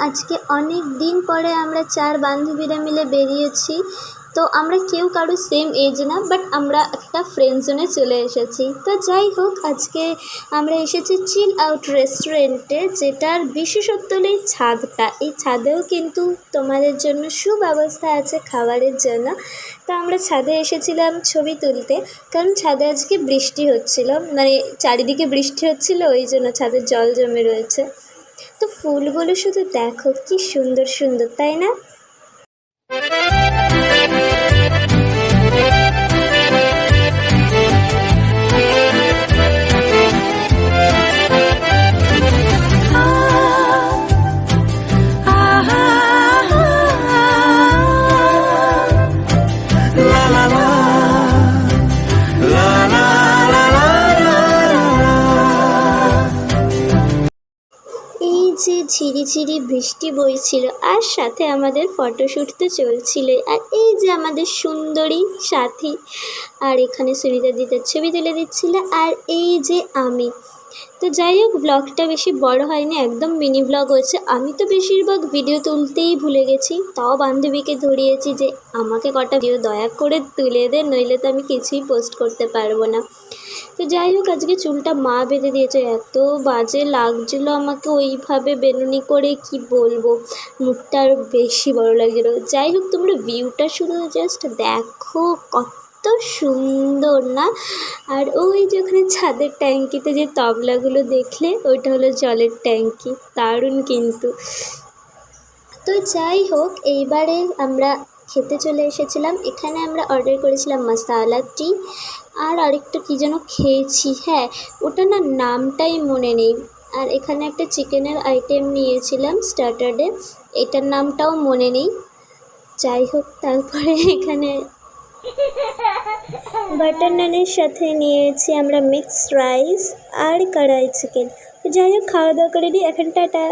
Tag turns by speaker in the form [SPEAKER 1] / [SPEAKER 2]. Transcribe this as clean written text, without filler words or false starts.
[SPEAKER 1] আজকে অনেক দিন পরে আমরা 4 বান্ধবীরা মিলে বেরিয়েছি। তো আমরা কেউ কারো সেম এজ না, বাট আমরা একটা ফ্রেন্ড জোনে চলে এসেছি। তো যাই হোক, আজকে আমরা এসেছি চিল আউট রেস্টুরেন্টে, যেটার বিশেষত্ব হলো এই ছাদটা। এই ছাদেও কিন্তু তোমাদের জন্য সুব্যবস্থা আছে খাবারের জন্য। তো আমরা ছাদে এসেছিলাম ছবি তুলতে, কারণ ছাদে আজকে বৃষ্টি হচ্ছিল, মানে চারিদিকে বৃষ্টি হচ্ছিল, ওই জন্য ছাদে জল জমে রয়েছে। তো ফুলগুলো শুধু দেখো কি সুন্দর সুন্দর, তাই না? এই যে ঝিরিঝিরি বৃষ্টি বইছিল, আর সাথে আমাদের ফটোশ্যুট তো চলছিলই। আর এই যে আমাদের সুন্দরী সাথী, আর এখানে সুনিতা দিদার ছবি তুলে দিচ্ছিল, আর এই যে আমি। তো যাই হোক, ব্লগটা বেশি বড় হয়নি, একদম মিনি ব্লগ হয়েছে। আমি তো বেশিরভাগ ভিডিও তুলতেই ভুলে গেছি, তাও বান্ধবীকে ধরিয়েছি যে আমাকে কটা ভিডিও দয়া করে তুলে দে, নইলে তো আমি কিছুই পোস্ট করতে পারবো না। তো যাই হোক, আজকে চুলটা মা বেঁধে দিয়েছে, এত বাজে লাগছিল আমাকে ওইভাবে বেনুনি করে, কি বলবো, মুখটা আরও বেশি বড় লাগছিল। যাই হোক, তোমরা ভিউটা শুধু জাস্ট দেখো, কত সুন্দর না? আর ওই যে ওখানে ছাদের ট্যাঙ্কিতে যে তবলাগুলো দেখলে, ওইটা হলো জলের ট্যাঙ্কি, দারুণ কিন্তু। তো যাই হোক, এইবারে আমরা খেতে চলে এসেছিলাম। এখানে আমরা অর্ডার করেছিলাম মশালা টি, আর আরেকটা কী যেন খেয়েছি, হ্যাঁ ওটা না নামটাই মনে নেই। আর এখানে একটা চিকেনের আইটেম নিয়েছিলাম স্টার্টারে, এটার নামটাও মনে নেই। যাই হোক, তারপরে এখানে বাটার নানের সাথে নিয়েছি আমরা মিক্সড রাইস আর কড়াই চিকেন। যাই হোক, খাওয়া দাওয়া করে নিই এখন, টাটা।